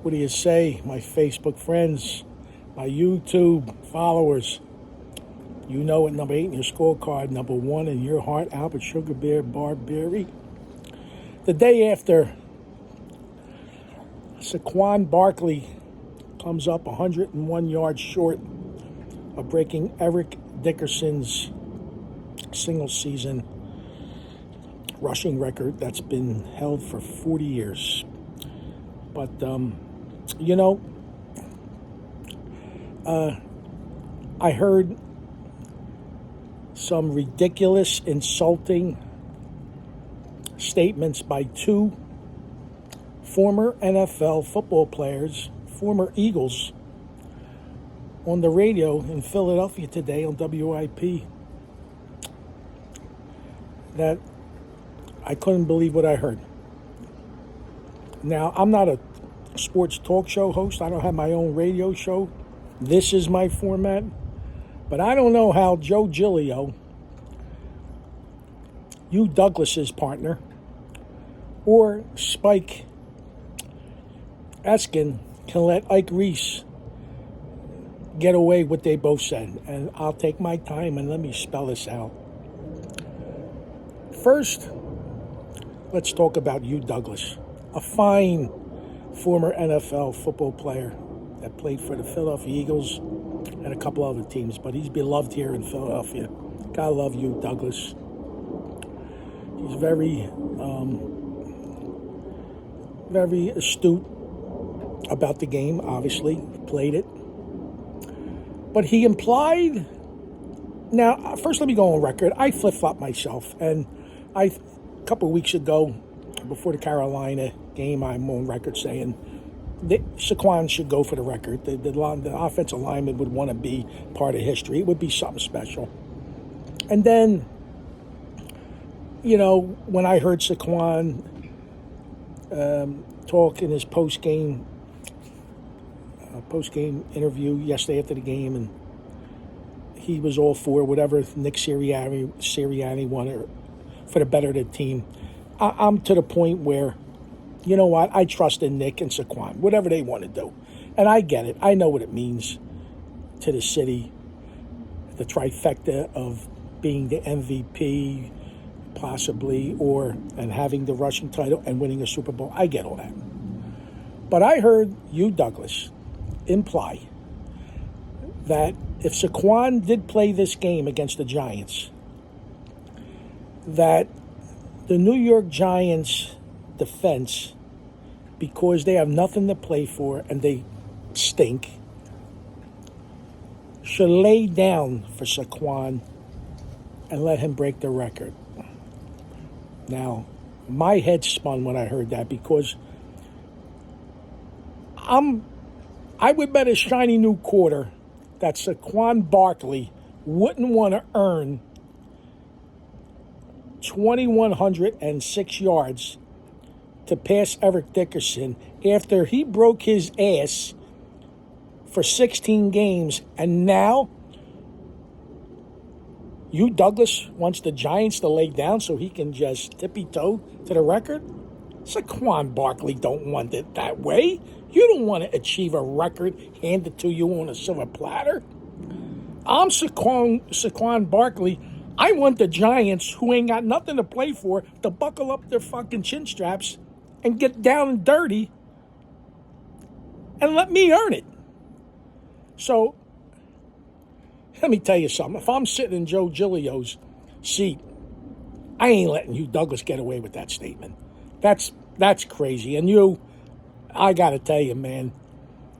What do you say, my Facebook friends, my YouTube followers? You know it, number 8 in your scorecard, number 1 in your heart, Albert Sugar Bear Barbieri. The day after Saquon Barkley comes up 101 yards short of breaking Eric Dickerson's single-season rushing record that's been held for 40 years. But, I heard some ridiculous, insulting statements by two former NFL football players, former Eagles, on the radio in Philadelphia today on WIP, that I couldn't believe what I heard. Now, I'm not a sports talk show host. I don't have my own radio show. This is my format. But I don't know how Joe Giglio, Hugh Douglas's partner, or Spike Eskin can let Ike Reese get away with what they both said. And I'll take my time and let me spell this out. First, let's talk about Hugh Douglas, a fine former NFL football player that played for the Philadelphia Eagles and a couple other teams, but he's beloved here in Philadelphia. Gotta love Hugh Douglas. He's very astute about the game, obviously, played it. But he implied, now, first let me go on record, I flip-flop myself, and a couple of weeks ago, before the Carolina game, I'm on record saying that Saquon should go for the record. The offensive lineman would want to be part of history. It would be something special. And then, when I heard Saquon talk in his post-game interview yesterday after the game, and he was all for whatever Nick Sirianni wanted for the better of the team. I'm to the point where, you know what, I trust in Nick and Saquon, whatever they want to do. And I get it. I know what it means to the city, the trifecta of being the MVP, possibly, and having the rushing title and winning a Super Bowl. I get all that. But I heard Hugh Douglas imply that if Saquon did play this game against the Giants, that the New York Giants defense, because they have nothing to play for and they stink, should lay down for Saquon and let him break the record. Now, my head spun when I heard that, because I would bet a shiny new quarter that Saquon Barkley wouldn't want to earn 2,106 yards to pass Eric Dickerson after he broke his ass for 16 games, and now Hugh Douglas wants the Giants to lay down so he can just tippy-toe to the record? Saquon Barkley don't want it that way. You don't want to achieve a record handed to you on a silver platter. I'm Saquon Barkley. I want the Giants, who ain't got nothing to play for, to buckle up their fucking chin straps and get down and dirty and let me earn it. So, let me tell you something. If I'm sitting in Joe Giglio's seat, I ain't letting Hugh Douglas get away with that statement. That's crazy. And I got to tell you, man,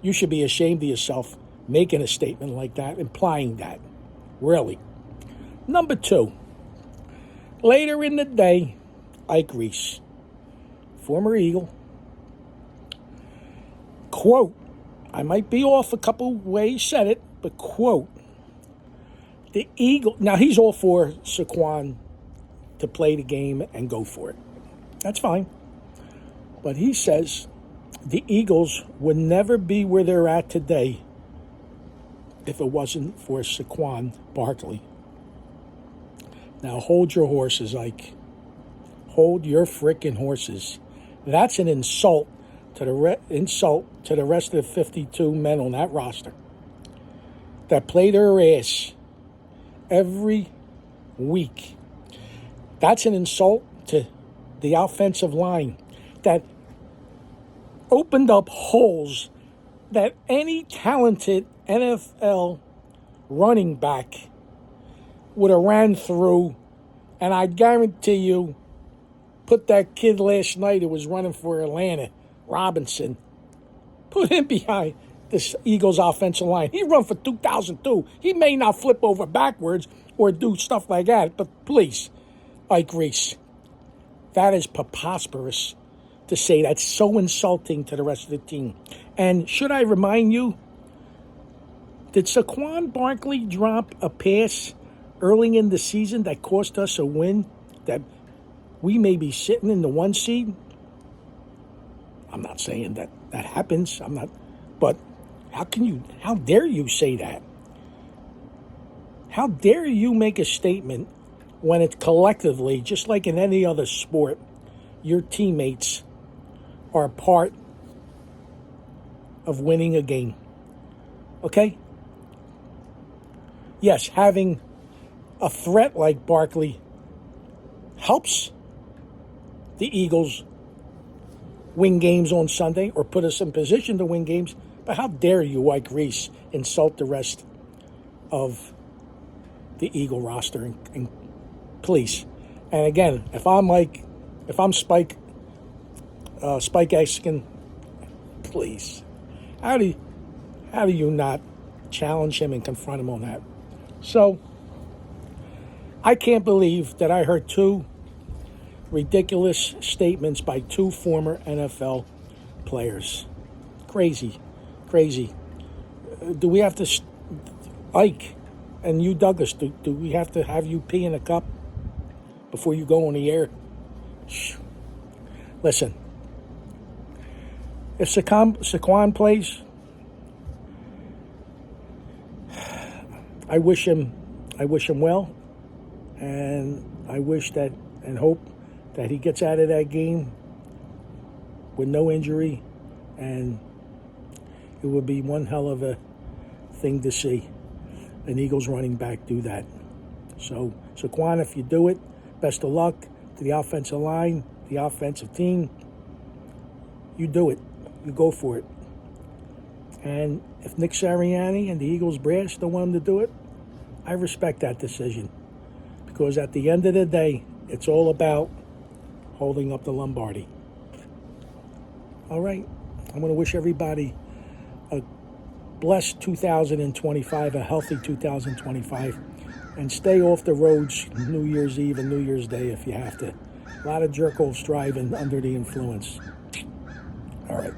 you should be ashamed of yourself making a statement like that, implying that. Really. Number 2, later in the day, Ike Reese, former Eagle, quote, I might be off a couple ways said it, but quote, the Eagle, now he's all for Saquon to play the game and go for it. That's fine. But he says the Eagles would never be where they're at today if it wasn't for Saquon Barkley. Now, hold your horses, Ike. Hold your frickin' horses. That's an insult to the insult to the rest of the 52 men on that roster that play their ass every week. That's an insult to the offensive line that opened up holes that any talented NFL running back would have ran through. And I guarantee you, put that kid last night who was running for Atlanta, Robinson, put him behind this Eagles offensive line. He run for 2002. He may not flip over backwards or do stuff like that, but please, Ike Reese, that is preposterous to say. That's so insulting to the rest of the team. And should I remind you, did Saquon Barkley drop a pass early in the season that cost us a win, that we may be sitting in the 1 seed? I'm not saying that happens. But how dare you say that? How dare you make a statement when it's collectively, just like in any other sport, your teammates are part of winning a game. Okay? Yes, having a threat like Barkley helps the Eagles win games on Sunday or put us in position to win games. But how dare you, Ike Reese, insult the rest of the Eagle roster? And please. And again, if I'm Spike Eskin, please. How do you not challenge him and confront him on that? So, I can't believe that I heard two ridiculous statements by two former NFL players. Crazy. Do we have to, Ike and you, Douglas, do we have to have you pee in a cup before you go on the air? Listen, if Saquon plays, I wish him well, and I wish that and hope that he gets out of that game with no injury, and it would be one hell of a thing to see an Eagles running back do that. So, Saquon, if you do it, best of luck to the offensive line, the offensive team. You do it. You go for it. And if Nick Sirianni and the Eagles brass don't want him to do it, I respect that decision. Because at the end of the day, it's all about holding up the Lombardi. All right. I'm going to wish everybody a blessed 2025, a healthy 2025, and stay off the roads New Year's Eve and New Year's Day if you have to. A lot of jerk-offs driving under the influence. All right.